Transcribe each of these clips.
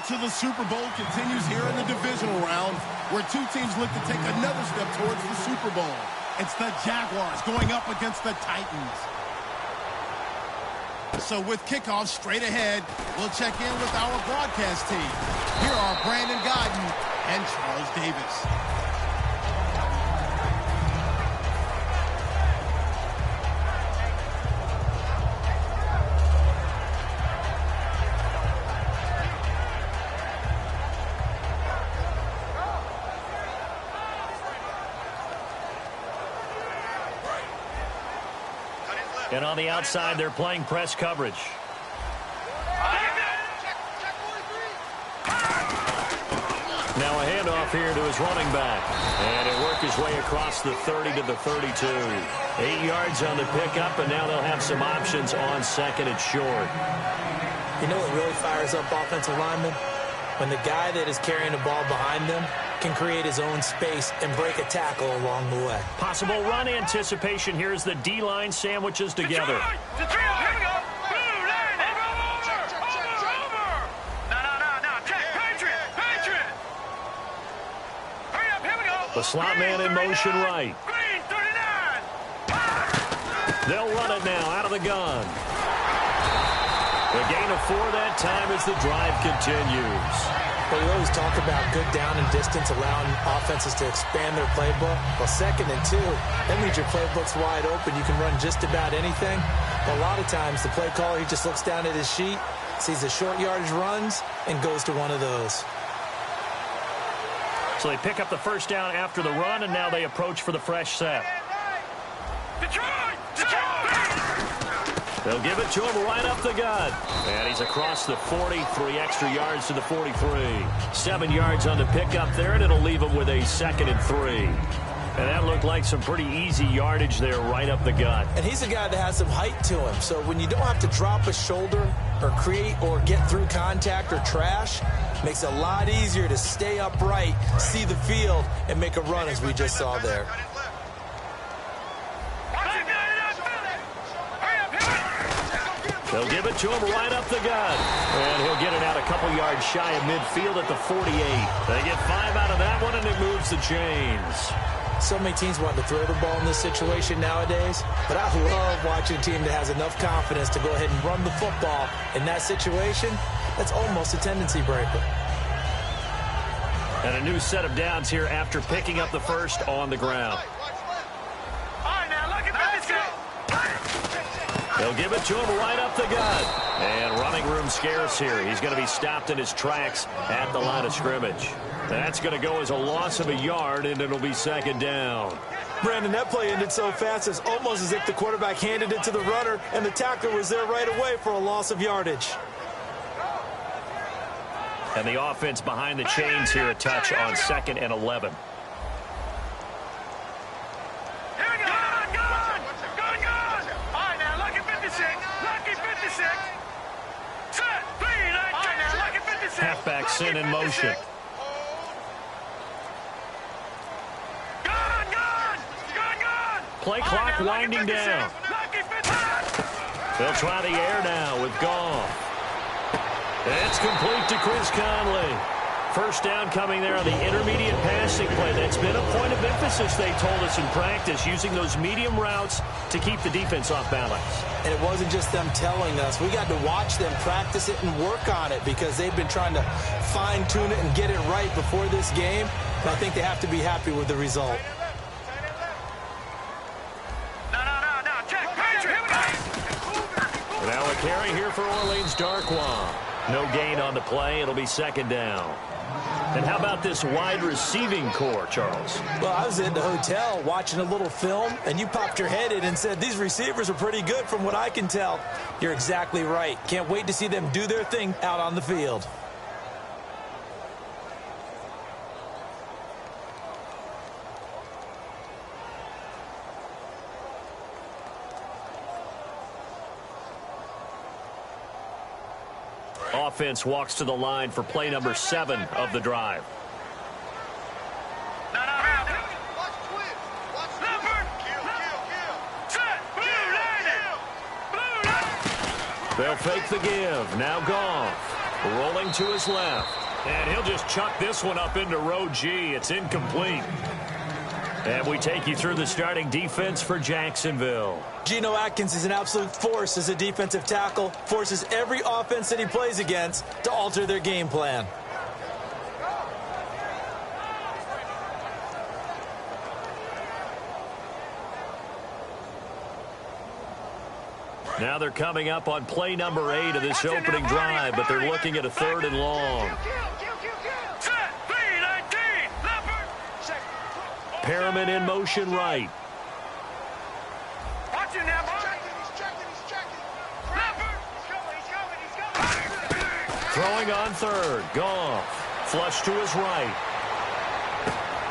to the Super Bowl continues here in the divisional round, where two teams look to take another step towards the Super Bowl. It's the Jaguars going up against the Titans. So with kickoff straight ahead, we'll check in with our broadcast team. Here are Brandon Godden and Charles Davis. And on the outside, they're playing press coverage. Now a handoff here to his running back. And it worked his way across the 30 to the 32. 8 yards on the pickup, and now they'll have some options on second and short. You know what really fires up offensive linemen? When the guy that is carrying the ball behind them can create his own space and break a tackle along the way. Possible run anticipation. Here's the D-line sandwiches together. The slot man in motion right. They'll run it now out of the gun. The gain of 4 that time as the drive continues. Well, we always talk about good down and distance, allowing offenses to expand their playbook. Well, 2nd and 2, that means your playbook's wide open. You can run just about anything. But a lot of times, the play caller, he just looks down at his sheet, sees the short yardage runs, and goes to one of those. So they pick up the first down after the run, and now they approach for the fresh set. They'll give it to him right up the gut. And he's across the 40, 3 extra yards to the 43. 7 yards on the pickup there, and it'll leave him with a 2nd and 3. And that looked like some pretty easy yardage there right up the gut. And he's a guy that has some height to him. So when you don't have to drop a shoulder or create or get through contact or trash, makes it a lot easier to stay upright, see the field, and make a run as we just saw there. They'll give it to him right up the gut. And he'll get it out a couple yards shy of midfield at the 48. They get 5 out of that one, and it moves the chains. So many teams want to throw the ball in this situation nowadays, but I love watching a team that has enough confidence to go ahead and run the football. In that situation, that's almost a tendency breaker. And a new set of downs here after picking up the first on the ground. They'll give it to him right up the gut. And running room scarce here. He's going to be stopped in his tracks at the line of scrimmage. That's going to go as a loss of a yard, and it'll be 2nd down. Brandon, that play ended so fast, it's almost as if the quarterback handed it to the runner, and the tackler was there right away for a loss of yardage. And the offense behind the chains here, a touch on 2nd and 11. Halfback sin in motion. Play clock winding down. They'll try the air now with Goff. It's complete to Chris Conley. First down coming there on the intermediate passing play. That's been a point of emphasis, they told us in practice, using those medium routes to keep the defense off balance. And it wasn't just them telling us. We got to watch them practice it and work on it because they've been trying to fine-tune it and get it right before this game. And I think they have to be happy with the result. Now a carry here for Orleans Darkwa. No gain on the play. It'll be 2nd down. And how about this wide receiving core, Charles? Well, I was in the hotel watching a little film, and you popped your head in and said, these receivers are pretty good from what I can tell. You're exactly right. Can't wait to see them do their thing out on the field. Offense walks to the line for play number 7 of the drive. They'll fake the give. Now Goff. Rolling to his left. And he'll just chuck this one up into row G. It's incomplete. And we take you through the starting defense for Jacksonville. Geno Atkins is an absolute force as a defensive tackle. Forces every offense that he plays against to alter their game plan. Now they're coming up on play number 8 of this opening drive, but they're looking at a 3rd and long. Perriman in motion right. Throwing on 3rd. Goff. Flush to his right.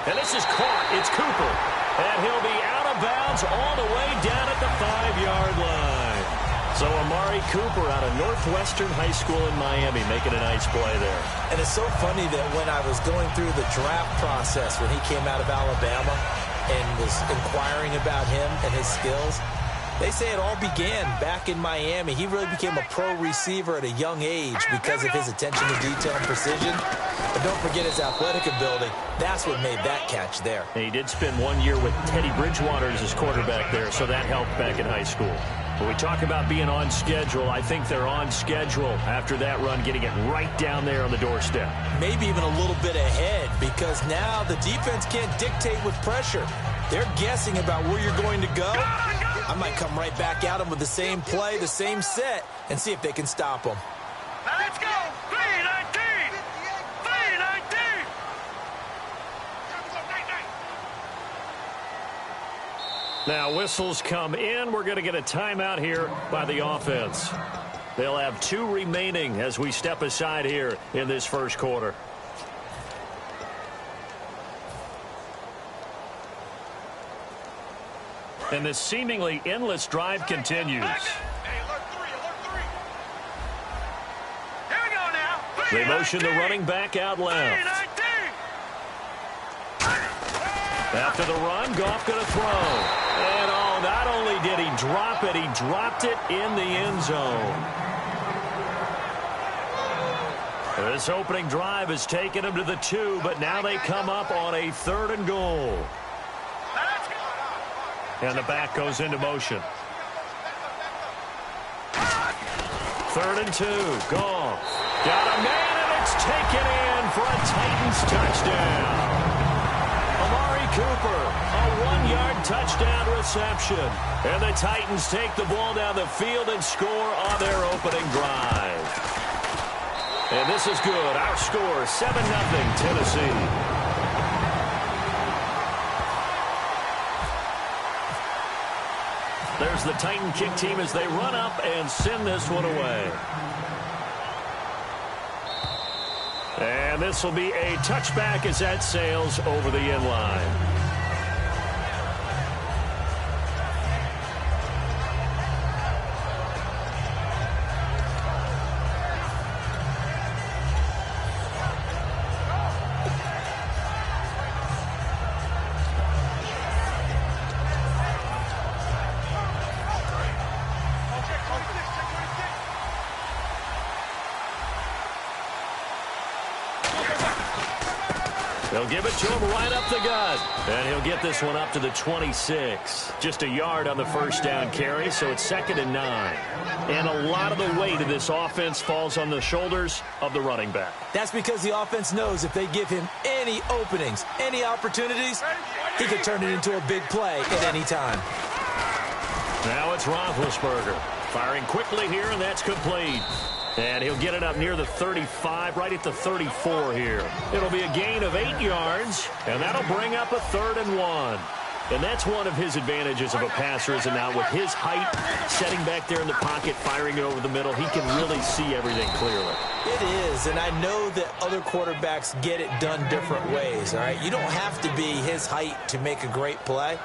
And this is caught. It's Cooper. And he'll be out of bounds all the way down at the 5-yard line. So Amari Cooper out of Northwestern High School in Miami making a nice play there. And it's so funny that when I was going through the draft process when he came out of Alabama and was inquiring about him and his skills, they say it all began back in Miami. He really became a pro receiver at a young age because of his attention to detail and precision. But don't forget his athletic ability. That's what made that catch there. And he did spend 1 year with Teddy Bridgewater as his quarterback there, so that helped back in high school. When we talk about being on schedule, I think they're on schedule after that run, getting it right down there on the doorstep. Maybe even a little bit ahead, because now the defense can't dictate with pressure. They're guessing about where you're going to go. I might come right back at them with the same play, the same set, and see if they can stop them. Now let's go! 3-19! 3-19! Now whistles come in. We're going to get a timeout here by the offense. They'll have 2 remaining as we step aside here in this first quarter. And this seemingly endless drive continues. They motion the running back out left. After the run, Goff going to throw. And oh, not only did he drop it, he dropped it in the end zone. This opening drive has taken him to the 2, but now they come up on a 3rd and goal. And the back goes into motion. 3rd and 2. Goff. Got a man, and it's taken in for a Titans touchdown. Amari Cooper, a 1-yard touchdown reception. And the Titans take the ball down the field and score on their opening drive. And this is good. Our score, 7-0 Tennessee. There's the Titan kick team as they run up and send this one away. And this will be a touchback as that sails over the end line. They'll give it to him right up the gut. And he'll get this one up to the 26. Just a yard on the first down carry, so it's 2nd and 9. And a lot of the weight of this offense falls on the shoulders of the running back. That's because the offense knows if they give him any openings, any opportunities, he could turn it into a big play at any time. Now it's Roethlisberger. Firing quickly here, and that's complete. And he'll get it up near the 35, right at the 34 here. It'll be a gain of 8 yards, and that'll bring up a 3rd and 1. And that's one of his advantages of a passer, is now with his height, setting back there in the pocket, firing it over the middle, he can really see everything clearly. It is, and I know that other quarterbacks get it done different ways, all right? You don't have to be his height to make a great play.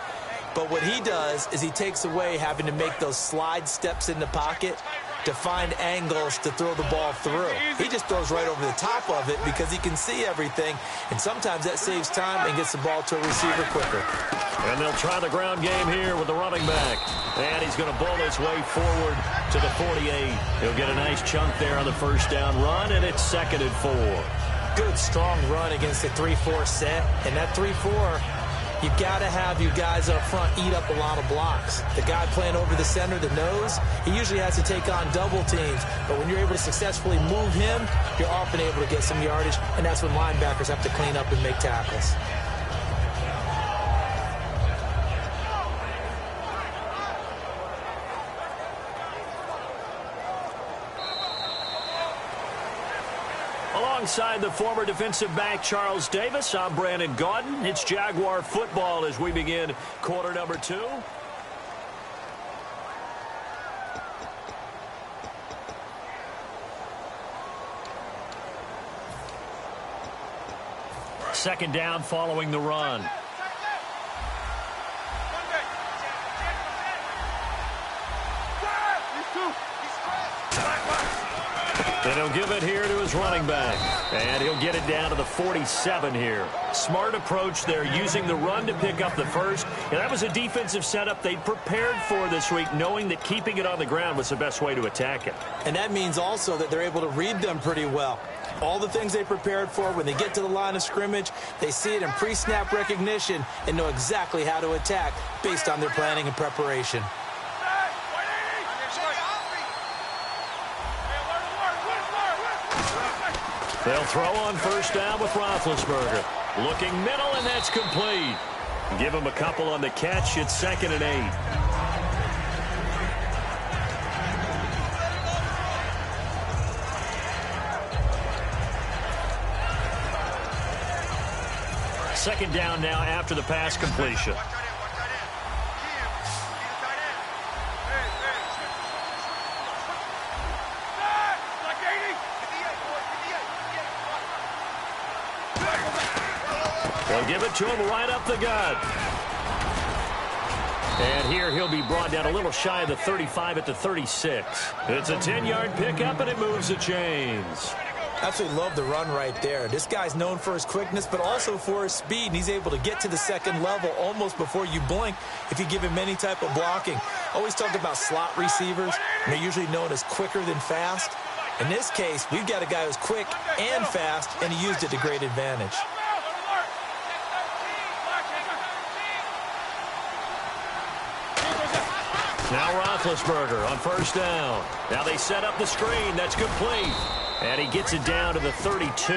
But what he does is he takes away having to make those slide steps in the pocket to find angles to throw the ball through. He just throws right over the top of it because he can see everything, and sometimes that saves time and gets the ball to a receiver quicker. And they'll try the ground game here with the running back. And he's going to bull his way forward to the 48. He'll get a nice chunk there on the first down run, and it's 2nd and 4. Good, strong run against the 3-4 set. And that 3-4, you've got to have your guys up front eat up a lot of blocks. The guy playing over the center, the nose, he usually has to take on double teams. But when you're able to successfully move him, you're often able to get some yardage, and that's when linebackers have to clean up and make tackles. Alongside the former defensive back Charles Davis, I'm Brandon Gaudin. It's Jaguar football as we begin quarter number 2. Second down following the run. And he'll give it here to his running back. And he'll get it down to the 47 here. Smart approach there, using the run to pick up the first. And that was a defensive setup they prepared for this week, knowing that keeping it on the ground was the best way to attack it. And that means also that they're able to read them pretty well. All the things they prepared for, when they get to the line of scrimmage, they see it in pre-snap recognition and know exactly how to attack based on their planning and preparation. They'll throw on first down with Roethlisberger. Looking middle, and that's complete. Give him a couple on the catch. It's 2nd and 8. Second down now after the pass completion. They'll give it to him right up the gut. And here he'll be brought down a little shy of the 35 at the 36. It's a 10-yard pickup, and it moves the chains. Absolutely love the run right there. This guy's known for his quickness, but also for his speed. And he's able to get to the second level almost before you blink if you give him any type of blocking. Always talk about slot receivers, and they're usually known as quicker than fast. In this case, we've got a guy who's quick and fast, and he used it to great advantage. Now Roethlisberger on first down. Now they set up the screen. That's complete. And he gets it down to the 32.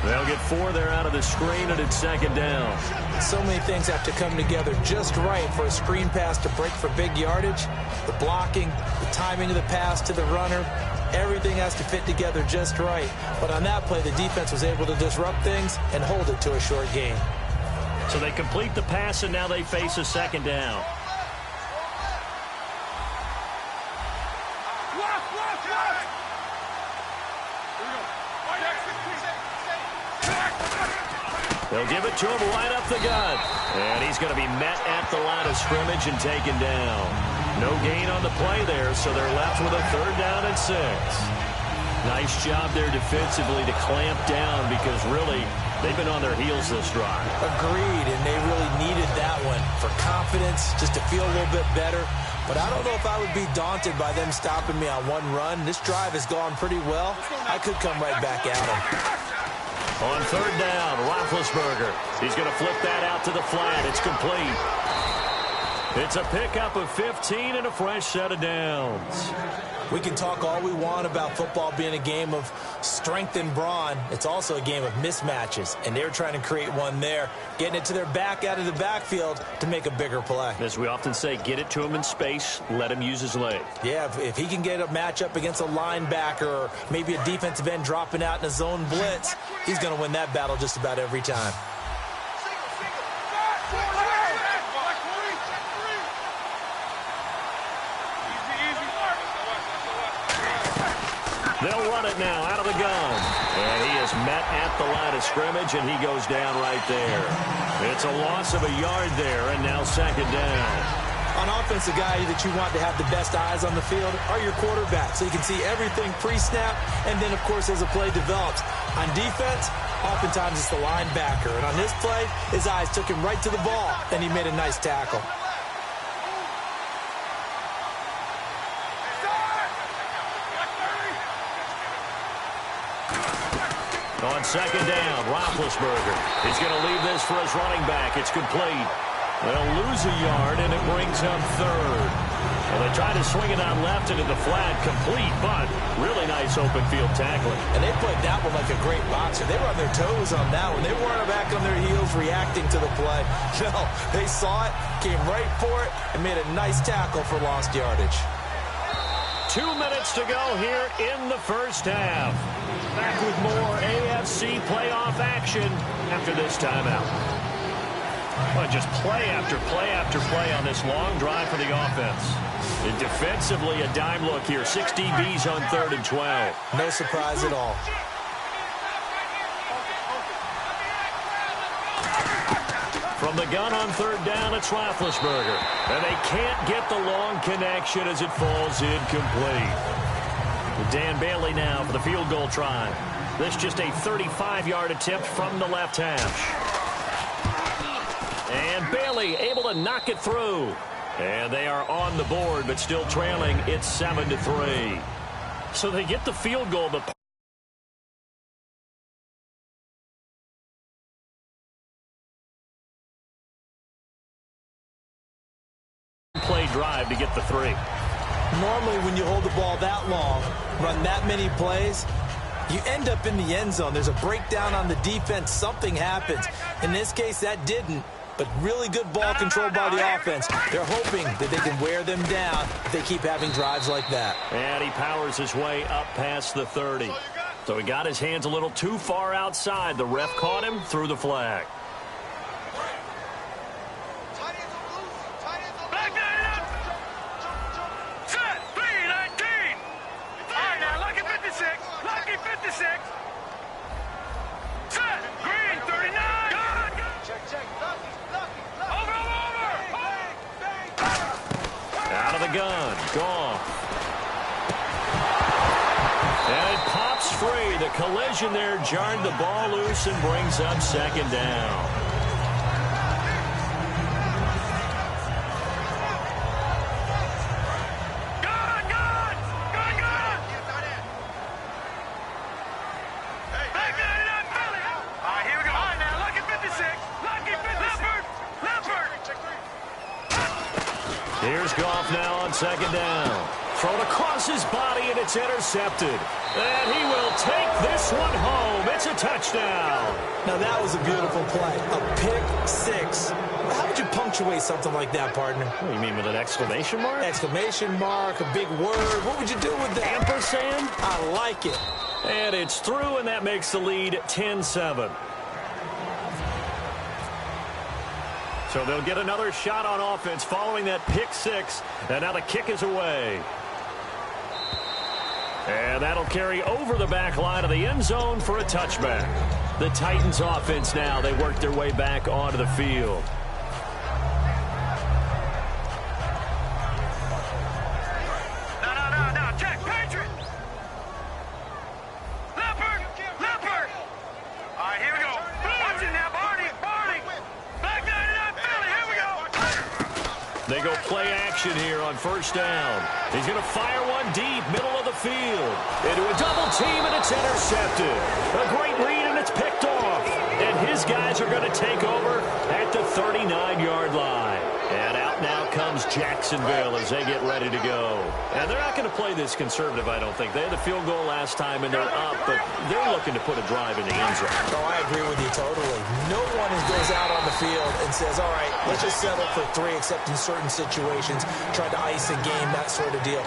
They'll get 4 there out of the screen, and it's 2nd down. So many things have to come together just right for a screen pass to break for big yardage. The blocking, the timing of the pass to the runner, everything has to fit together just right. But on that play, the defense was able to disrupt things and hold it to a short gain. So they complete the pass, and now they face a 2nd down. They'll give it to him right up the gut. And he's going to be met at the line of scrimmage and taken down. No gain on the play there, so they're left with a 3rd down and 6. Nice job there defensively to clamp down, because really they've been on their heels this drive. Agreed, and they really needed that one for confidence, just to feel a little bit better. But I don't know if I would be daunted by them stopping me on one run. This drive has gone pretty well. I could come right back at them. On 3rd down, Roethlisberger. He's going to flip that out to the flat. It's complete. It's a pickup of 15 and a fresh set of downs. We can talk all we want about football being a game of strength and brawn. It's also a game of mismatches, and they're trying to create one there, getting it to their back out of the backfield to make a bigger play. As we often say, get it to him in space, let him use his leg. Yeah, if he can get a matchup against a linebacker or maybe a defensive end dropping out in a zone blitz, he's going to win that battle just about every time. They'll run it now out of the gun. And he is met at the line of scrimmage, and he goes down right there. It's a loss of a yard there, and now 2nd down. On On offense, the guy that you want to have the best eyes on the field are your quarterbacks, so you can see everything pre-snap, and then, of course, as the play develops. On defense, oftentimes it's the linebacker. And on this play, his eyes took him right to the ball, and he made a nice tackle. On second down, Roethlisberger. He's going to leave this for his running back. It's complete. They'll lose a yard, and it brings up third. Well, they try to swing it on left into the flat, complete, but really nice open field tackling. And they played that one like a great boxer. They were on their toes on that one. They weren't back on their heels reacting to the play. No, they saw it, came right for it, and made a nice tackle for lost yardage. 2 minutes to go here in the first half. Back with more AFC playoff action after this timeout. Well, just play after play after play on this long drive for the offense. And defensively, a dime look here. 6 DBs on 3rd and 12. No surprise at all. From the gun on 3rd down, it's Roethlisberger. And they can't get the long connection as it falls incomplete. Dan Bailey now for the field goal try. This just a 35-yard attempt from the left hash. And Bailey able to knock it through. And they are on the board, but still trailing. It's 7-3. So they get the field goal. The play drive to get the 3. Normally, when you hold the ball that long, run that many plays, you end up in the end zone. There's a breakdown on the defense. Something happens. In this case, that didn't. But really good ball control by the offense. They're hoping that they can wear them down if they keep having drives like that. And he powers his way up past the 30. So he got his hands a little too far outside. The ref caught him through the flag. Set, 3-19. All right, now, lucky 56. Lucky 56. Set, green, 39. Check. Over. Out of the gun. Goff. And it pops free. The collision there jarred the ball loose and brings up 2nd down. Here's Goff now on 2nd down. Thrown across his body, and it's intercepted. And he will take this one home. It's a touchdown. Now, that was a beautiful play. A pick 6. How would you punctuate something like that, partner? What do you mean, with an exclamation mark? Exclamation mark, a big word. What would you do with that? Ampersand? I like it. And it's through, and that makes the lead 10-7. So they'll get another shot on offense following that pick 6. And now the kick is away. And that'll carry over the back line of the end zone for a touchback. The Titans offense now, they work their way back onto the field. No, check, Patriot. Leopard. All right, here we go. Watch it now, Barney. Back 99, Philly, here we go. They go play action here on 1st down. He's going to fire one deep, middle of the field. Into a double team, and it's intercepted. A great read, and it's picked off. And his guys are going to take over at the 39-yard line. And out now comes Jacksonville as they get ready to go. And they're not going to play this conservative, I don't think. They had the field goal last time, and they're up, but they're looking to put a drive in the end zone. Oh, I agree with you totally. No one goes out on the field and says, all right, let's just settle for 3, except in certain situations, try to ice a game, that sort of deal.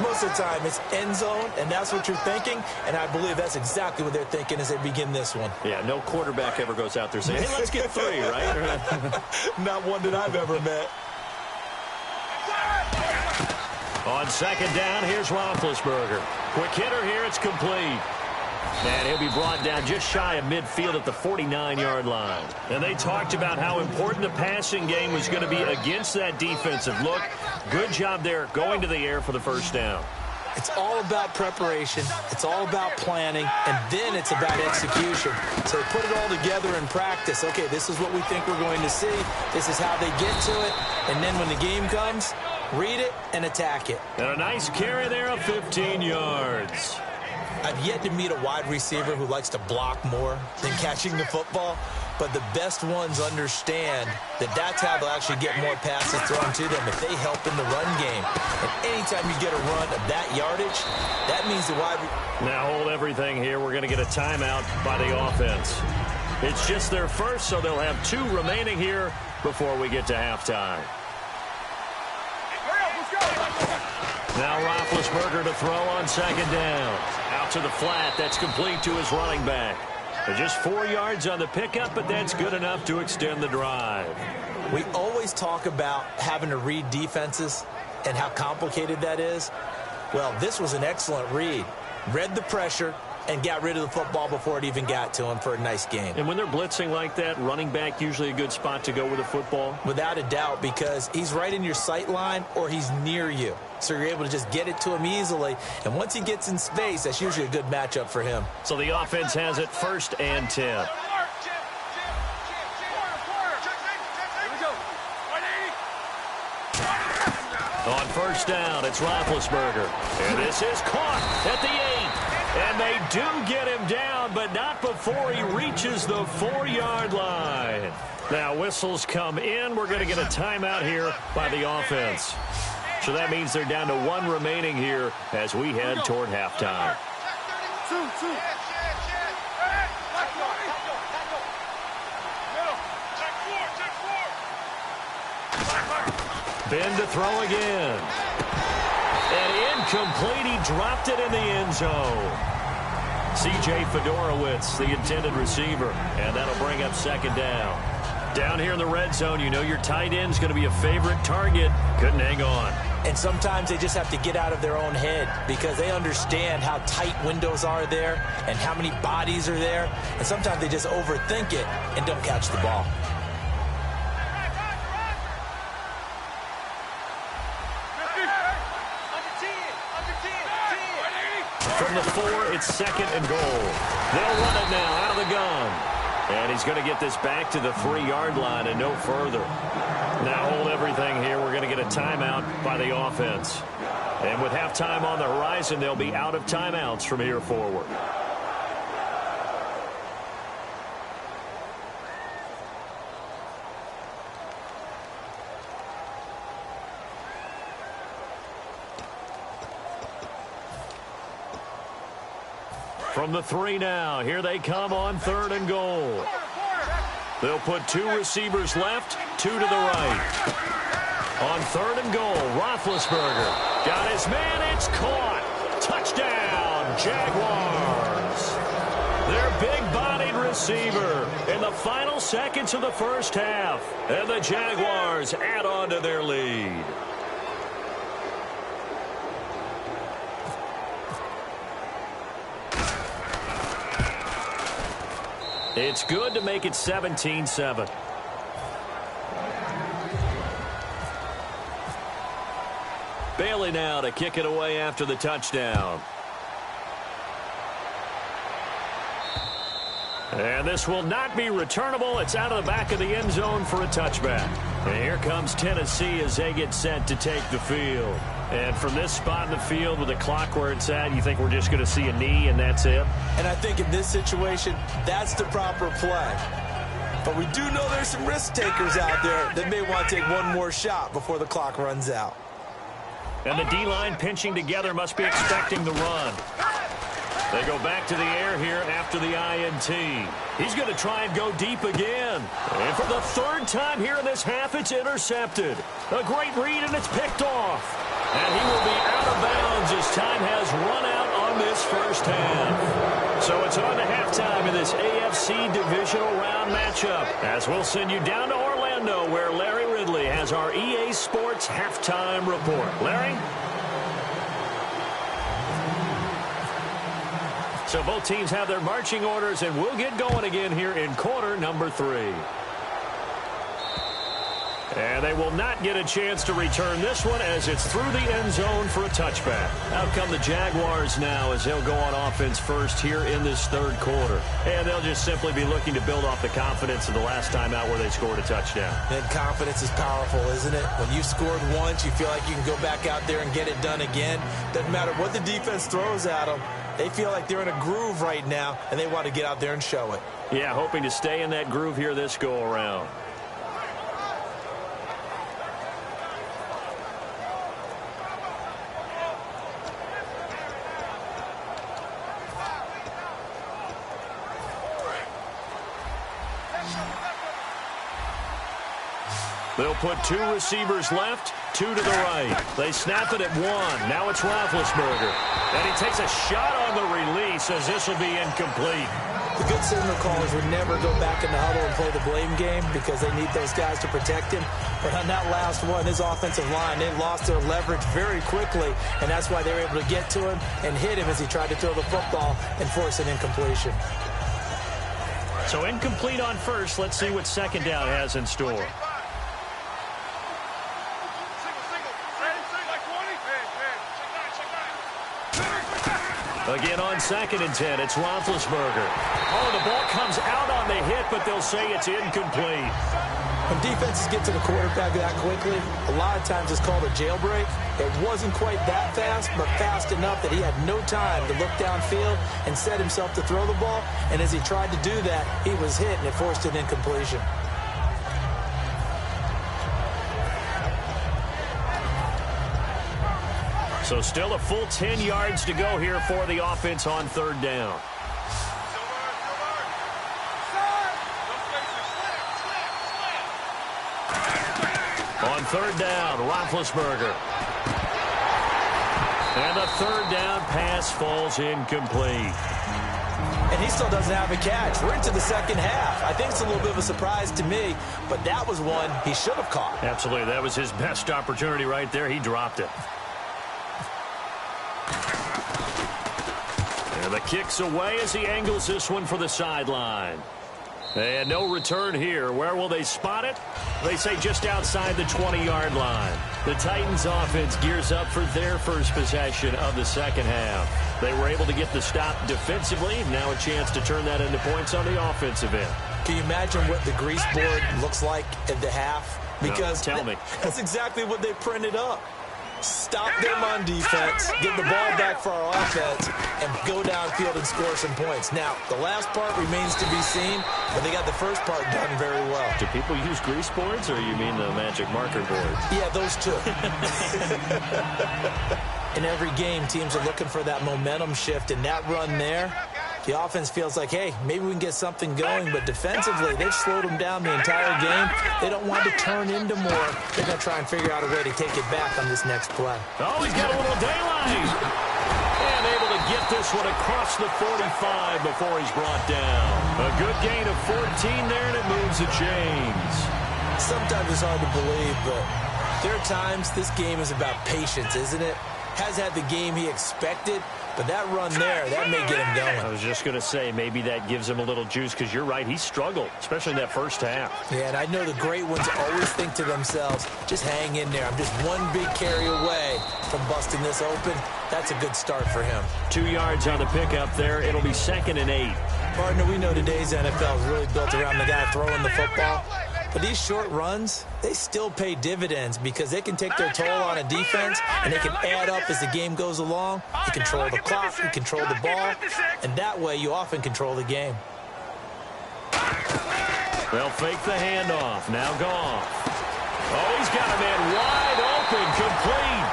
Most of the time, it's end zone, and that's what you're thinking, and I believe that's exactly what they're thinking as they begin this one. Yeah, no quarterback ever goes out there saying, hey, let's get 3, right? Not one that I've ever met. On 2nd down, here's Roethlisberger. Quick hitter here, it's complete. And he'll be brought down just shy of midfield at the 49-yard line. And they talked about how important the passing game was going to be against that defensive look. Good job there going to the air for the first down. It's all about preparation. It's all about planning. And then it's about execution. So they put it all together in practice. Okay, this is what we think we're going to see. This is how they get to it. And then when the game comes, read it and attack it. And a nice carry there of 15 yards. I've yet to meet a wide receiver who likes to block more than catching the football, but the best ones understand that that's how they'll actually get more passes thrown to them if they help in the run game. And anytime you get a run of that yardage, that means the wide... Now hold everything here. We're going to get a timeout by the offense. It's just their first, so they'll have 2 remaining here before we get to halftime. Now Roethlisberger to throw on second down. Out to the flat. That's complete to his running back. They're just 4 yards on the pickup, but that's good enough to extend the drive. We always talk about having to read defenses and how complicated that is. Well, this was an excellent read. Read the pressure and got rid of the football before it even got to him for a nice game. And when they're blitzing like that, running back usually a good spot to go with the football? Without a doubt, because he's right in your sight line or he's near you. So you're able to just get it to him easily. And once he gets in space, that's usually a good matchup for him. So the offense has it 1st and 10. On first down, it's Roethlisberger. And this is caught at the 8. And they do get him down, but not before he reaches the 4-yard line. Now whistles come in. We're going to get a timeout here by the offense. So that means they're down to 1 remaining here as we head toward halftime. Ben to throw again. And incomplete. He dropped it in the end zone. C.J. Fedorowicz, the intended receiver. And that'll bring up second down. Down here in the red zone, you know your tight end's going to be a favorite target. Couldn't hang on. And sometimes they just have to get out of their own head because they understand how tight windows are there and how many bodies are there. And sometimes they just overthink it and don't catch the ball. From the 4, it's 2nd and goal. They'll run it now out of the gun. And he's going to get this back to the 3-yard line and no further. Now hold everything here. We're going to get a timeout by the offense. And with halftime on the horizon, they'll be out of timeouts from here forward. From the 3 now, here they come on 3rd and goal. They'll put 2 receivers left, 2 to the right. On 3rd and goal, Roethlisberger got his man, it's caught. Touchdown, Jaguars. Their big-bodied receiver in the final seconds of the first half. And the Jaguars add on to their lead. It's good to make it 17-7. Bailey now to kick it away after the touchdown. And this will not be returnable. It's out of the back of the end zone for a touchback. And here comes Tennessee as they get set to take the field. And from this spot in the field with the clock where it's at, you think we're just going to see a knee and that's it? And I think in this situation, that's the proper play. But we do know there's some risk takers out there that may want to take one more shot before the clock runs out. And the D-line pinching together must be expecting the run. They go back to the air here after the INT. He's going to try and go deep again. And for the 3rd time here in this half, it's intercepted. A great read, and it's picked off. And he will be out of bounds as time has run out on this first half. So it's on to halftime in this AFC Divisional Round matchup. As we'll send you down to Orlando, where Larry Ridley has our EA Sports halftime report. Larry? So both teams have their marching orders, and we'll get going again here in quarter number 3. And they will not get a chance to return this one as it's through the end zone for a touchback. Out come the Jaguars now as they'll go on offense first here in this third quarter. And they'll just simply be looking to build off the confidence of the last time out where they scored a touchdown. And confidence is powerful, isn't it? When you've scored once, you feel like you can go back out there and get it done again. Doesn't matter what the defense throws at them. They feel like they're in a groove right now, and they want to get out there and show it. Yeah, hoping to stay in that groove here this go-around. They'll put 2 receivers left, 2 to the right. They snap it at 1. Now it's Roethlisberger. And he takes a shot on the release as this will be incomplete. The good signal callers would never go back in the huddle and play the blame game because they need those guys to protect him. But on that last one, his offensive line, they lost their leverage very quickly, and that's why they were able to get to him and hit him as he tried to throw the football and force an incompletion. So incomplete on first. Let's see what second down has in store. Again on 2nd and 10, it's Roethlisberger. Oh, the ball comes out on the hit, but they'll say it's incomplete. When defenses get to the quarterback that quickly, a lot of times it's called a jailbreak. It wasn't quite that fast, but fast enough that he had no time to look downfield and set himself to throw the ball. And as he tried to do that, he was hit, and it forced an incompletion. So still a full 10 yards to go here for the offense on 3rd down. On 3rd down, Roethlisberger. And the 3rd down pass falls incomplete. And he still doesn't have a catch. We're into the second half. I think it's a little bit of a surprise to me, but that was one he should have caught. Absolutely. That was his best opportunity right there. He dropped it. And the kick's away as he angles this one for the sideline. And no return here. Where will they spot it? They say just outside the 20-yard line. The Titans offense gears up for their first possession of the second half. They were able to get the stop defensively. Now a chance to turn that into points on the offensive end. Can you imagine what the grease board looks like at the half? Because no, tell me. That's exactly what they printed up. Stop them on defense, get the ball back for our offense, and go downfield and score some points. Now, the last part remains to be seen, but they got the first part done very well. Do people use grease boards, or you mean the magic marker board? Yeah, those two. In every game, teams are looking for that momentum shift, and that run there, the offense feels like, hey, maybe we can get something going, but defensively, they've slowed them down the entire game. They don't want to turn into more. They're going to try and figure out a way to take it back on this next play. Oh, he's got a little daylight. And able to get this one across the 45 before he's brought down. A good gain of 14 there, and it moves the chains. Sometimes it's hard to believe, but there are times this game is about patience, isn't it? Has had the game he expected, but that run there, that may get him going. I was just going to say, maybe that gives him a little juice, because you're right, he struggled, especially in that first half. Yeah, and I know the great ones always think to themselves, just hang in there. I'm just one big carry away from busting this open. That's a good start for him. 2 yards on the pickup there. It'll be 2nd and 8. Partner, we know today's NFL is really built around the guy throwing the football. But these short runs, they still pay dividends because they can take their toll on a defense, and they can add up as the game goes along. You control the clock, you control the ball, and that way you often control the game. They'll fake the handoff. Now Goff. Oh, he's got a man wide open, complete.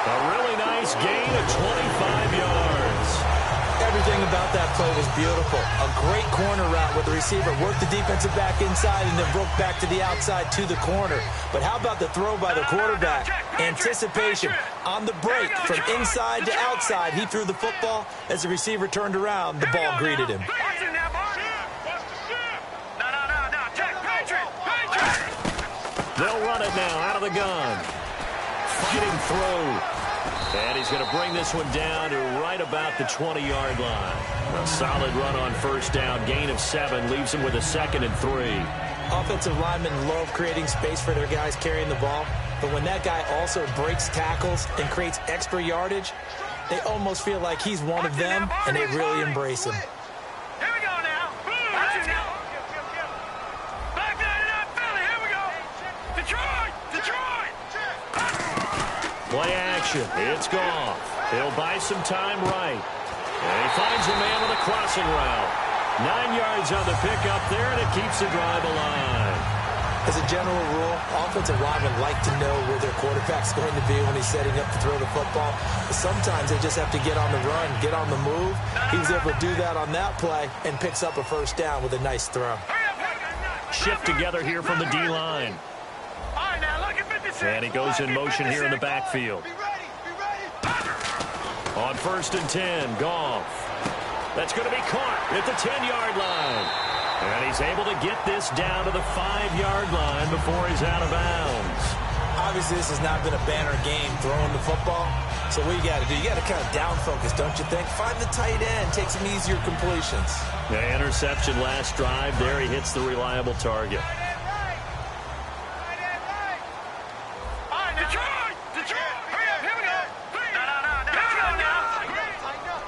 A really nice gain of 25 yards. Everything about that play was beautiful. A great corner route where the receiver worked the defensive back inside and then broke back to the outside to the corner. But how about the throw by the quarterback? Anticipation on the break from inside to outside. He threw the football. As the receiver turned around, the ball greeted him. They'll run it now out of the gun. Fighting through. And he's going to bring this one down to right about the 20-yard line. A solid run on first down. Gain of 7 leaves him with a 2nd and 3. Offensive linemen love creating space for their guys carrying the ball. But when that guy also breaks tackles and creates extra yardage, they almost feel like he's one of them, and they really embrace him. Here we go now. Watch it now. Back 99 Philly. Here we go. Detroit. Detroit. Play action. It's gone. He'll buy some time right. And he finds a man with a crossing route. 9 yards on the pickup there, and it keeps the drive alive. As a general rule, offensive linemen like to know where their quarterback's going to be when he's setting up to throw the football. But sometimes they just have to get on the run, get on the move. He was able to do that on that play and picks up a first down with a nice throw. Shift together here from the D-line. And he goes in motion here in the backfield. On 1st and 10, Goff. That's going to be caught at the 10-yard line. And he's able to get this down to the 5-yard line before he's out of bounds. Obviously, this has not been a banner game throwing the football. So what you got to do, you got to kind of down focus, don't you think? Find the tight end, take some easier completions. The interception last drive there. He hits the reliable target.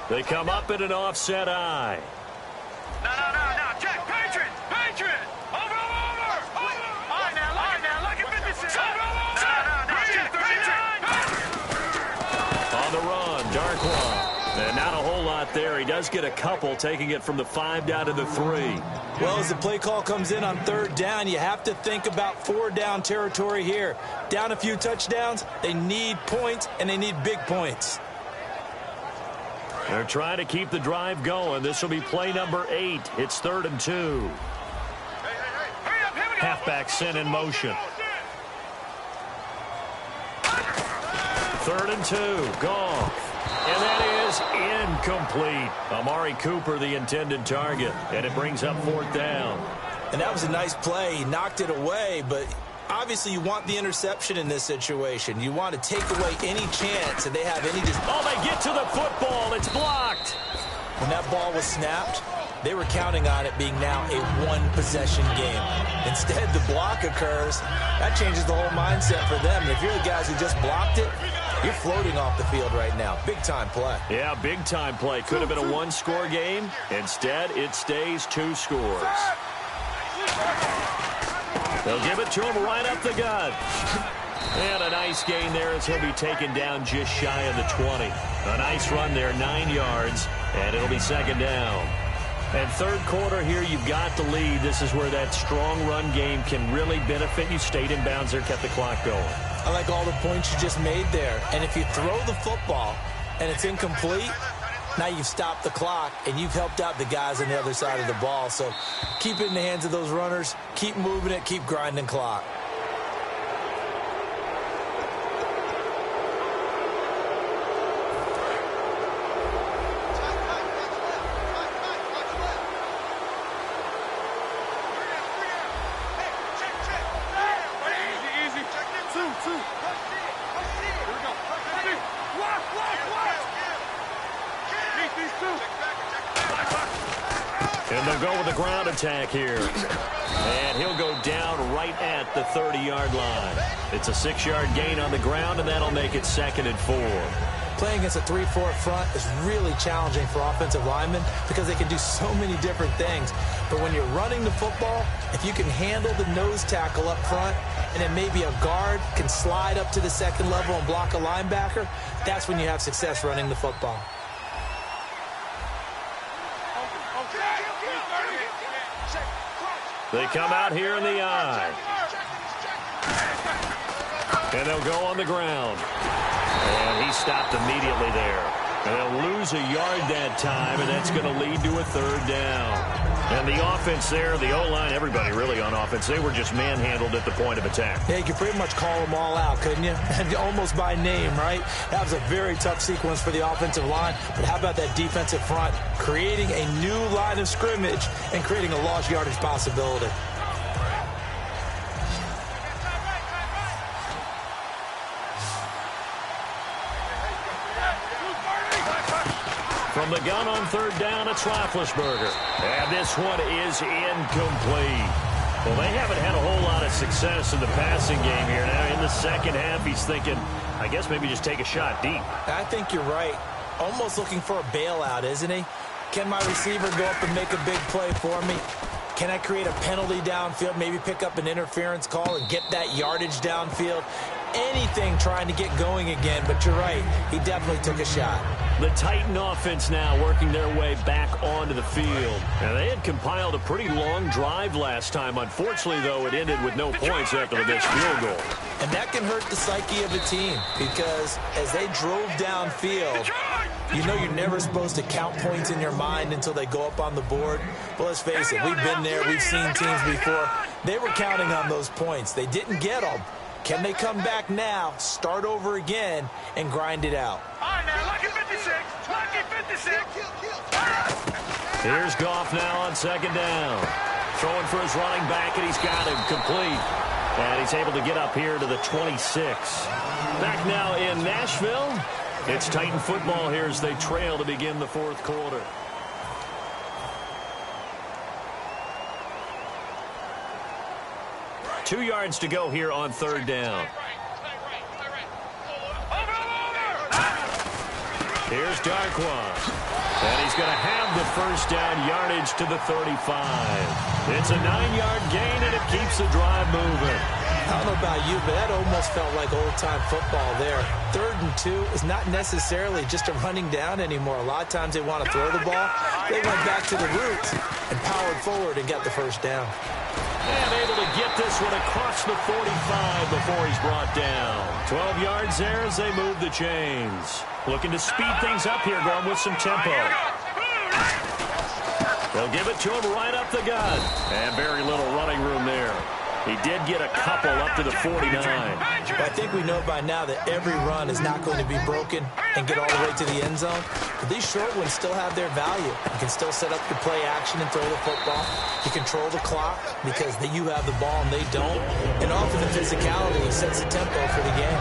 They come up in an offset eye. No. Check. Patriot. Over. All right, now. Look at 56. On the run, Darkwa. And not a whole lot there. He does get a couple, taking it from the 5 down to the 3. Well, as the play call comes in on 3rd down, you have to think about 4-down territory here. Down a few touchdowns, they need points, and they need big points. They're trying to keep the drive going. This will be play number 8. It's 3rd and 2. Halfback sent in motion. 3rd and 2. Goff. And that is incomplete. Amari Cooper, the intended target. And it brings up 4th down. And that was a nice play. He knocked it away, but obviously you want the interception in this situation. You want to take away any chance that they have any... Oh, they get to the football. It's blocked. When that ball was snapped, they were counting on it being now a one-possession game. Instead, the block occurs. That changes the whole mindset for them. And if you're the guys who just blocked it, you're floating off the field right now. Big-time play. Yeah, big-time play. Could have been a one-score game. Instead, it stays 2 scores. They'll give it to him right up the gut. And a nice gain there as he'll be taken down just shy of the 20. A nice run there, 9 yards, and it'll be 2nd down. And 3rd quarter here, you've got the lead. This is where that strong run game can really benefit you. Stayed in bounds there, kept the clock going. I like all the points you just made there. And if you throw the football and it's incomplete, now you've stopped the clock and you've helped out the guys on the other side of the ball. So keep it in the hands of those runners. Keep moving it. Keep grinding clock. And they'll go with the ground attack here. And he'll go down right at the 30-yard line. It's a 6-yard gain on the ground, and that'll make it 2nd and 4. Playing against a 3-4 front is really challenging for offensive linemen because they can do so many different things. But when you're running the football, if you can handle the nose tackle up front, and then maybe a guard can slide up to the 2nd level and block a linebacker, that's when you have success running the football. They come out here in the eye. And they'll go on the ground. And he stopped immediately there. And they'll lose a yard that time, and that's going to lead to a 3rd down. And the offense there, the O-line, everybody really on offense, they were just manhandled at the point of attack. Yeah, you could pretty much call them all out, couldn't you? Almost by name, right? That was a very tough sequence for the offensive line. But how about that defensive front? Creating a new line of scrimmage and creating a lost yardage possibility. From the gun on third down, it's Roethlisberger. And this one is incomplete. Well, they haven't had a whole lot of success in the passing game here. Now, in the second half, he's thinking, I guess maybe just take a shot deep. I think you're right. Almost looking for a bailout, isn't he? Can my receiver go up and make a big play for me? Can I create a penalty downfield, maybe pick up an interference call and get that yardage downfield? Anything trying to get going again, but you're right. He definitely took a shot. The Titan offense now working their way back onto the field. Now, they had compiled a pretty long drive last time. Unfortunately, though, it ended with no points after the missed field goal. And that can hurt the psyche of a team because as they drove downfield, you know you're never supposed to count points in your mind until they go up on the board. But let's face it, we've been there. We've seen teams before. They were counting on those points. They didn't get them. Can they come back now, start over again, and grind it out? All right, now, lucky 56. Lucky 56. Here's Goff now on second down. Throwing for his running back, and he's got him complete. And he's able to get up here to the 26. Back now in Nashville. It's Titan football here as they trail to begin the fourth quarter. Two yards to go here on third down. Here's Darkwa. And he's going to have the first down yardage to the 35. It's a 9-yard gain, and it keeps the drive moving. I don't know about you, but that almost felt like old-time football there. 3rd and 2 is not necessarily just a running down anymore. A lot of times they want to throw the ball. They went back to the roots and powered forward and got the first down. And able to get this one across the 45 before he's brought down. 12 yards there as they move the chains. Looking to speed things up here, going with some tempo. They'll give it to him right up the gut. And very little running room there. He did get a couple up to the 49. But I think we know by now that every run is not going to be broken and get all the way to the end zone. But these short ones still have their value. You can still set up your play action and throw the football. You control the clock because you have the ball and they don't. And often the physicality sets the tempo for the game.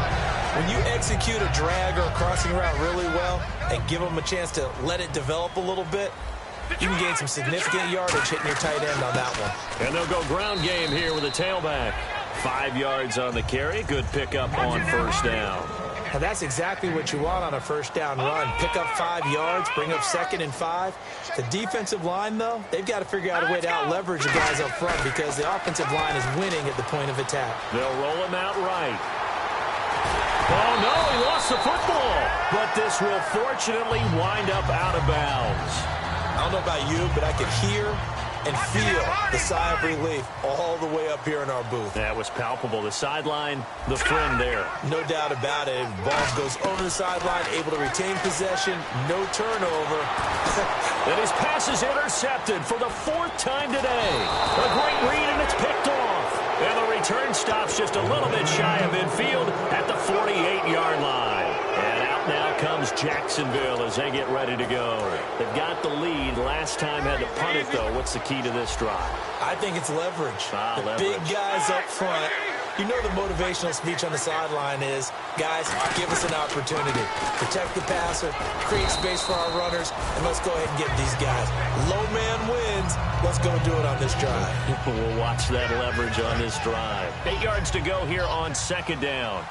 When you execute a drag or a crossing route really well and give them a chance to let it develop a little bit, you can gain some significant yardage hitting your tight end on that one. And they'll go ground game here with a tailback. 5 yards on the carry. Good pickup on first down. Now that's exactly what you want on a first down run. Pick up 5 yards, bring up 2nd and 5. The defensive line, though, they've got to figure out a way to out-leverage the guys up front because the offensive line is winning at the point of attack. They'll roll him out right. Oh, no, he lost the football. But this will fortunately wind up out of bounds. I don't know about you, but I could hear and feel the sigh of relief all the way up here in our booth. That was palpable. The sideline, the friend there. No doubt about it. Ball goes over the sideline, able to retain possession, no turnover. And his pass is intercepted for the 4th time today. A great read, and it's picked off. And the return stops just a little bit shy of midfield at the 48-yard line. And out now comes Jacksonville as they get ready to go. They've got the lead. Last time had to punt it, though. What's the key to this drive? I think it's leverage. Leverage. Big guys up front. You know the motivational speech on the sideline is, guys, give us an opportunity. Protect the passer, create space for our runners, and let's go ahead and get these guys. Low man wins. Let's go do it on this drive. We'll watch that leverage on this drive. 8 yards to go here on 2nd down.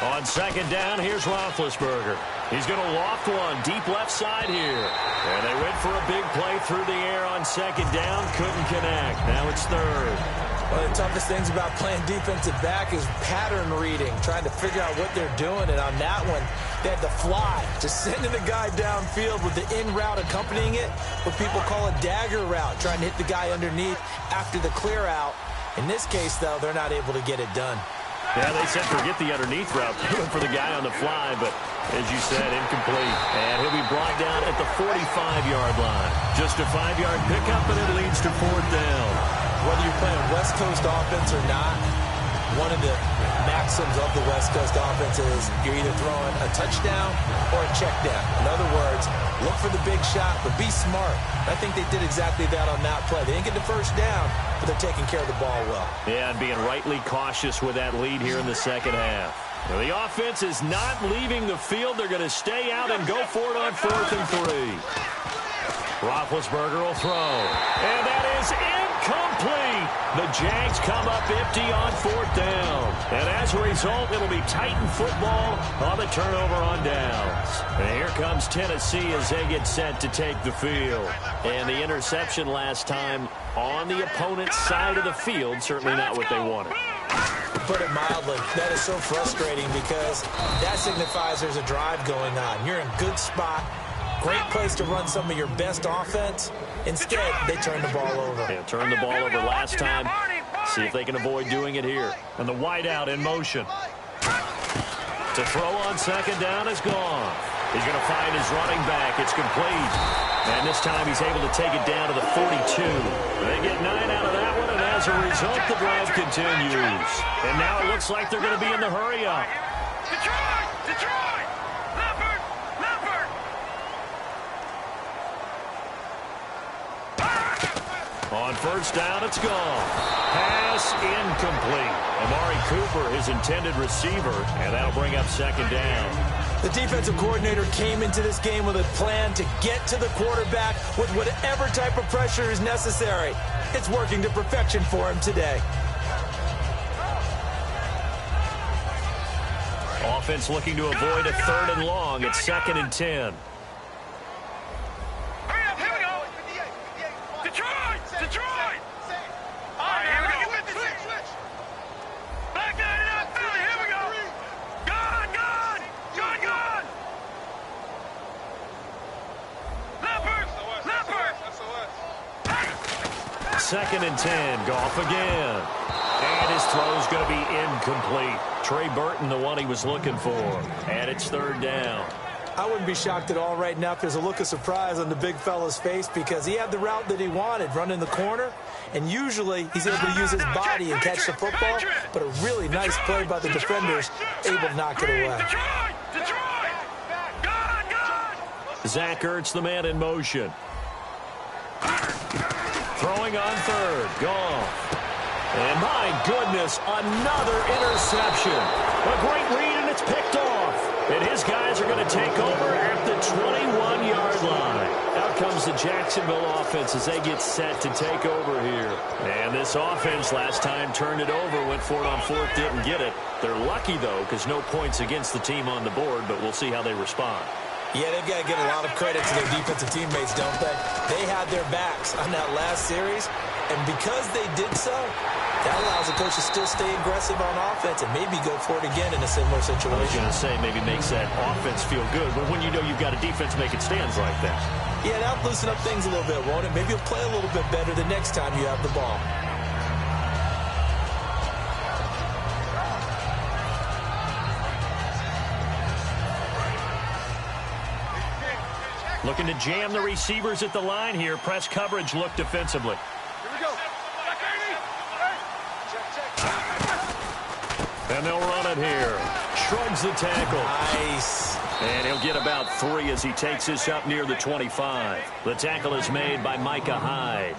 On 2nd down, here's Roethlisberger. He's going to loft one deep left side here. And they went for a big play through the air on 2nd down. Couldn't connect. Now it's 3rd. One of the toughest things about playing defensive back is pattern reading, trying to figure out what they're doing. And on that one, they had to fly, just sending the guy downfield with the in route accompanying it, what people call a dagger route, trying to hit the guy underneath after the clear out. In this case, though, they're not able to get it done. Yeah, they said forget the underneath route. They went for the guy on the fly, but as you said, incomplete. And he'll be brought down at the 45-yard line. Just a 5-yard pickup, and it leads to 4th down. Whether you're playing West Coast offense or not, One of the maxims of the West Coast offense is you're either throwing a touchdown or a check down. In other words, look for the big shot, but be smart. I think they did exactly that on that play. They didn't get the first down, but they're taking care of the ball well. Yeah, and being rightly cautious with that lead here in the second half. Now, the offense is not leaving the field. They're going to stay out and go for it on 4th and 3. Roethlisberger will throw. And that is incomplete. The Jags come up empty on 4th down. And as a result, it'll be Titan football on the turnover on downs. And here comes Tennessee as they get set to take the field. And the interception last time on the opponent's side of the field, certainly not what they wanted. To put it mildly, that is so frustrating because that signifies there's a drive going on. You're in a good spot. Great place to run some of your best offense. Instead, they turn the ball over. Yeah, turned the ball over last time. See if they can avoid doing it here. And the wideout in motion. To throw on 2nd down is gone. He's going to find his running back. It's complete. And this time he's able to take it down to the 42. They get 9 out of that one, and as a result, the drive continues. And now it looks like they're going to be in the hurry-up. Detroit! Detroit! Leopard! Leopard! On 1st down, it's gone. Pass incomplete. Amari Cooper, his intended receiver, and that'll bring up 2nd down. The defensive coordinator came into this game with a plan to get to the quarterback with whatever type of pressure is necessary. It's working to perfection for him today. Offense looking to avoid a 3rd and long. It's 2nd and 10. Hurry up, here we go! Detroit! Detroit! All right, here we go. Switch! Back 99, Philly, here we go! Gone! Leopard! 2nd and 10. Goff again. And his throw's going to be incomplete. Trey Burton, the one he was looking for. And it's 3rd down. I wouldn't be shocked at all right now if there's a look of surprise on the big fella's face because he had the route that he wanted, running the corner. And usually he's able to use his body and catch the football. But a really nice play by the defenders, able to knock it away. Detroit! Gone! Zach Ertz, the man in motion. Throwing on 3rd. Goff. And my goodness, another interception. A great read, and it's picked off. And his guys are going to take over at the 21-yard line. Out comes the Jacksonville offense as they get set to take over here. And this offense last time turned it over, went for it on 4th, didn't get it. They're lucky, though, because no points against the team on the board, but we'll see how they respond. Yeah, they've got to get a lot of credit to their defensive teammates, don't they? They had their backs on that last series, and because they did so, that allows the coach to still stay aggressive on offense and maybe go for it again in a similar situation. I was going to say maybe makes that offense feel good, but when you know you've got a defense making stands like that. Yeah, that'll loosen up things a little bit, won't it? Maybe you'll play a little bit better the next time you have the ball. Looking to jam the receivers at the line here. Press coverage look defensively. Here we go. And they'll run it here. Shrugs the tackle. Nice. And he'll get about 3 as he takes this up near the 25. The tackle is made by Micah Hyde.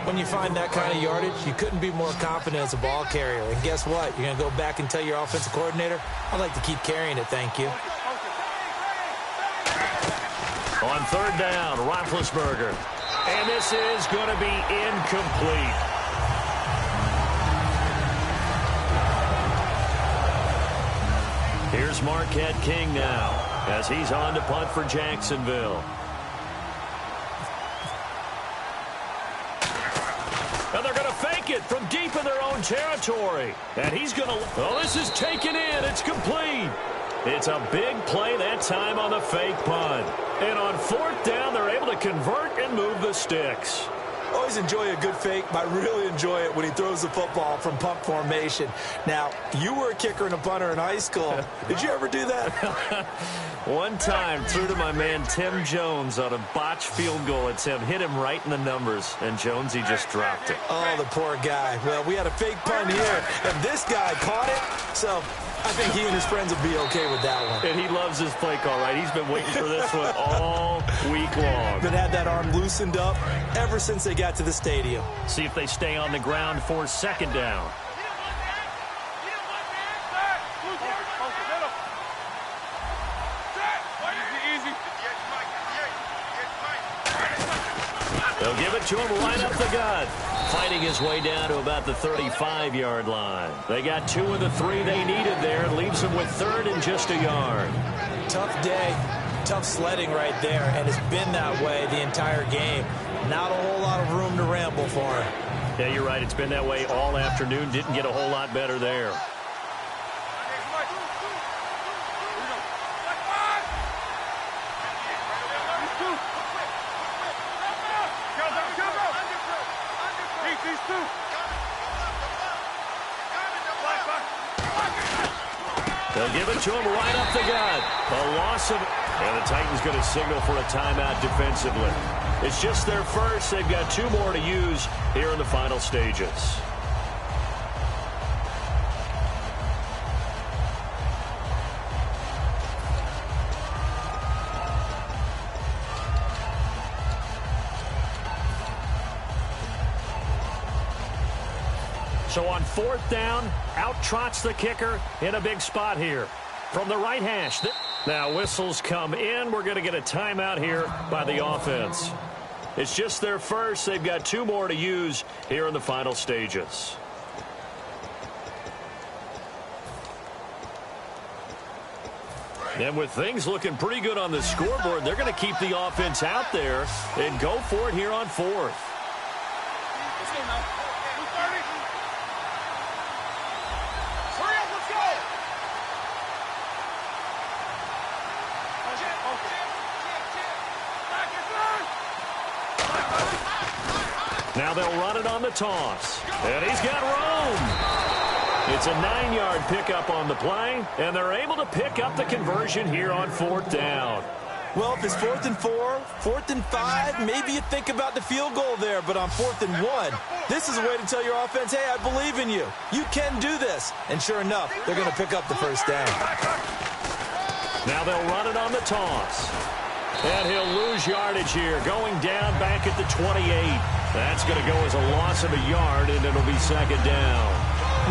When you find that kind of yardage, you couldn't be more confident as a ball carrier. And guess what? You're going to go back and tell your offensive coordinator, I'd like to keep carrying it, thank you. On 3rd down, Roethlisberger. And this is going to be incomplete. Here's Marquette King now as he's on to punt for Jacksonville. And they're going to fake it from deep in their own territory. And he's going to... Oh, this is taken in. It's complete. It's a big play that time on the fake punt. And on 4th down, they're able to convert and move the sticks. Always enjoy a good fake, but I really enjoy it when he throws the football from pump formation. Now, you were a kicker and a punter in high school. Did you ever do that? One time, threw to my man Tim Jones on a botched field goal attempt. Hit him right in the numbers, and Jonesy just dropped it. Oh, the poor guy. Well, we had a fake punt here, and this guy caught it, so I think he and his friends will be okay with that one. And he loves his play call, right? He's been waiting for this one all week long. Been had that arm loosened up ever since they got to the stadium. See if they stay on the ground for second down. They'll give it to him right up the gut. Fighting his way down to about the 35-yard line. They got 2 of the 3 they needed there. Leaves them with 3rd and just a yard. Tough day, tough sledding right there, and it's been that way the entire game. Not a whole lot of room to ramble for him. Yeah, you're right. It's been that way all afternoon. Didn't get a whole lot better there. They'll give it to him right up the gut. A loss of... And the Titans going to signal for a timeout defensively. It's just their first. They've got 2 more to use here in the final stages. So on 4th down, out trots the kicker in a big spot here. From the right hash. Now whistles come in. We're going to get a timeout here by the offense. It's just their first. They've got 2 more to use here in the final stages. And with things looking pretty good on the scoreboard, they're going to keep the offense out there and go for it here on 4th. Now they'll run it on the toss. And he's got room. It's a 9-yard pickup on the play, and they're able to pick up the conversion here on 4th down. Well, if it's 4th and 4, 4th and 5, maybe you think about the field goal there, but on 4th and 1, this is a way to tell your offense, hey, I believe in you. You can do this. And sure enough, they're going to pick up the first down. Now they'll run it on the toss. And he'll lose yardage here, going down back at the 28. That's going to go as a loss of a yard, and it'll be second down.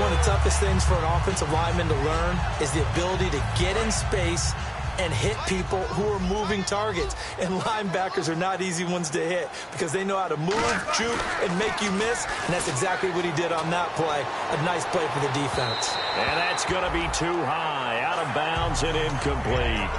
One of the toughest things for an offensive lineman to learn is the ability to get in space and hit people who are moving targets. And linebackers are not easy ones to hit because they know how to move, juke, and make you miss. And that's exactly what he did on that play. A nice play for the defense. And that's going to be too high, out of bounds and incomplete.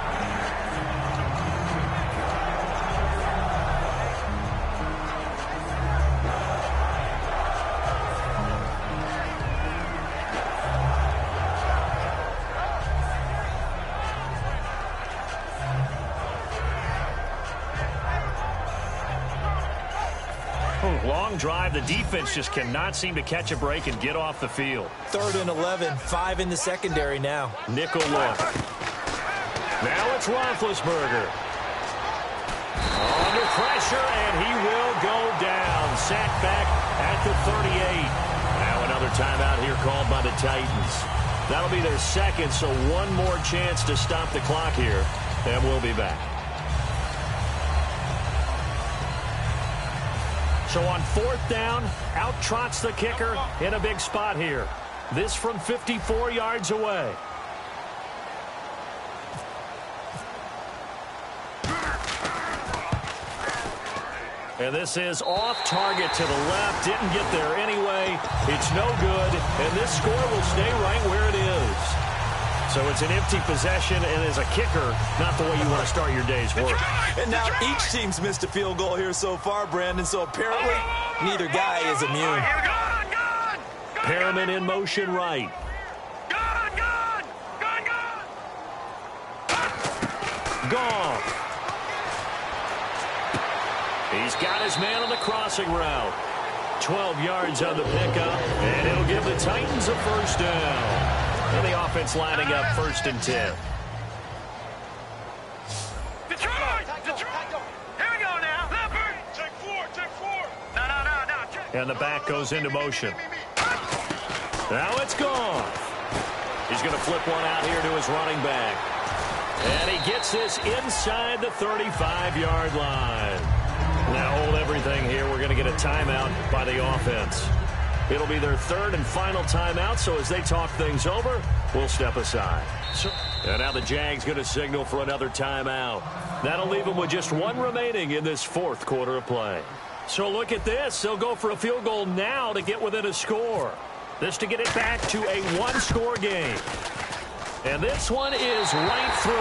Long drive. The defense just cannot seem to catch a break and get off the field. 3rd and 11, 5 in the secondary now. Nickel look. Now it's Roethlisberger. Under pressure, and he will go down. Sacked back at the 38. Now another timeout here called by the Titans. That'll be their second, so one more chance to stop the clock here, and we'll be back. So on 4th down, out trots the kicker in a big spot here. This from 54 yards away. And this is off target to the left. Didn't get there anyway. It's no good. And this score will stay right where it is. So it's an empty possession, and as a kicker, not the way you want to start your day's work. And now each team's missed a field goal here so far, Brandon, so apparently neither guy is immune. Perriman in motion right. Goff. He's got his man on the crossing route. 12 yards on the pickup, and it'll give the Titans a first down. And the offense lining up 1st and 10. Detroit! Here we go now. Leopard! Take 4. No. And the back goes into motion. Now it's gone. He's going to flip one out here to his running back. And he gets this inside the 35-yard line. Now hold everything here. We're going to get a timeout by the offense. It'll be their 3rd and final timeout, so as they talk things over, we'll step aside. And now the Jags going to signal for another timeout. That'll leave them with just 1 remaining in this 4th quarter of play. So look at this. They'll go for a field goal now to get within a score. This to get it back to a 1-score game. And this one is right through.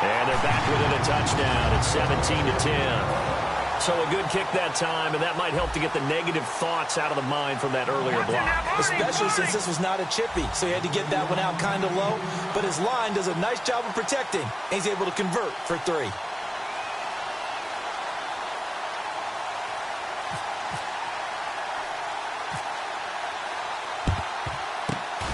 And they're back within a touchdown at 17-10. So a good kick that time, and that might help to get the negative thoughts out of the mind from that earlier block. Especially since this was not a chippy, so he had to get that one out kind of low. But his line does a nice job of protecting, and he's able to convert for 3.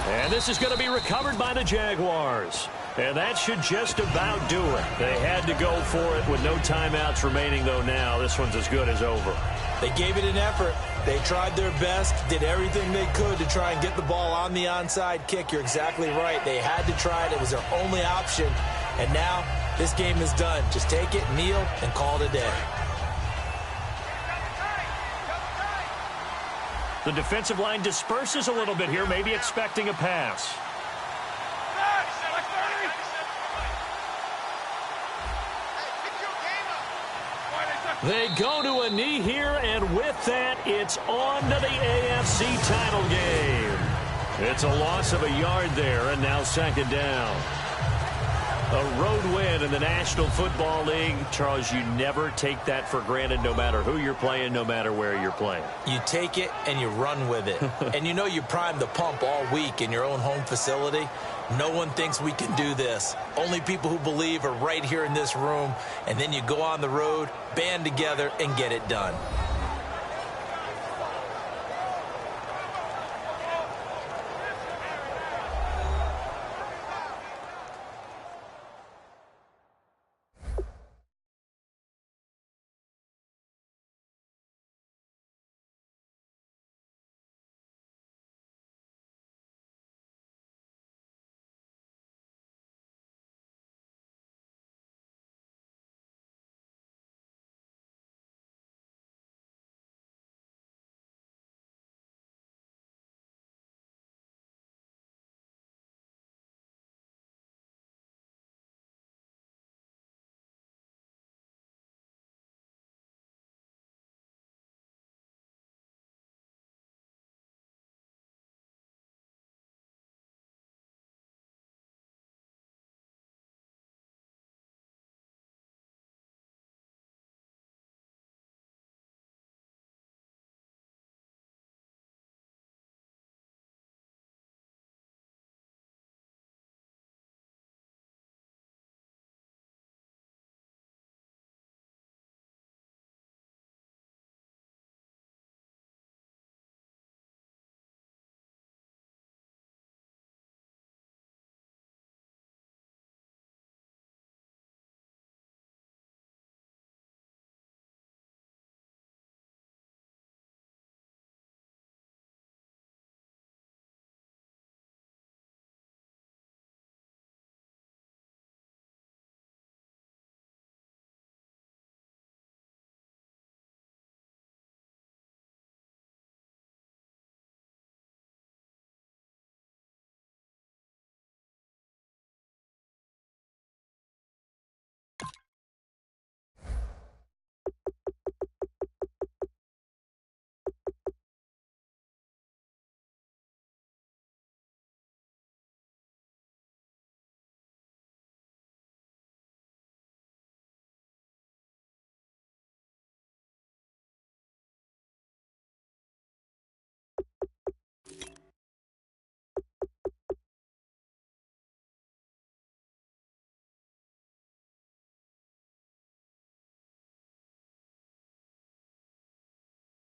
And this is going to be recovered by the Jaguars. And that should just about do it. They had to go for it with no timeouts remaining, though now. This one's as good as over. They gave it an effort. They tried their best, did everything they could to try and get the ball on the onside kick. You're exactly right. They had to try it. It was their only option. And now this game is done. Just take it, kneel, and call it a day. The defensive line disperses a little bit here, maybe expecting a pass. They go to a knee here, and with that, it's on to the AFC title game. It's a loss of a yard there, and now 2nd down. A road win in the National Football League. Charles, you never take that for granted, no matter who you're playing, no matter where you're playing. You take it and you run with it. And you know you primed the pump all week in your own home facility. No one thinks we can do this. Only people who believe are right here in this room. And then you go on the road, band together, and get it done.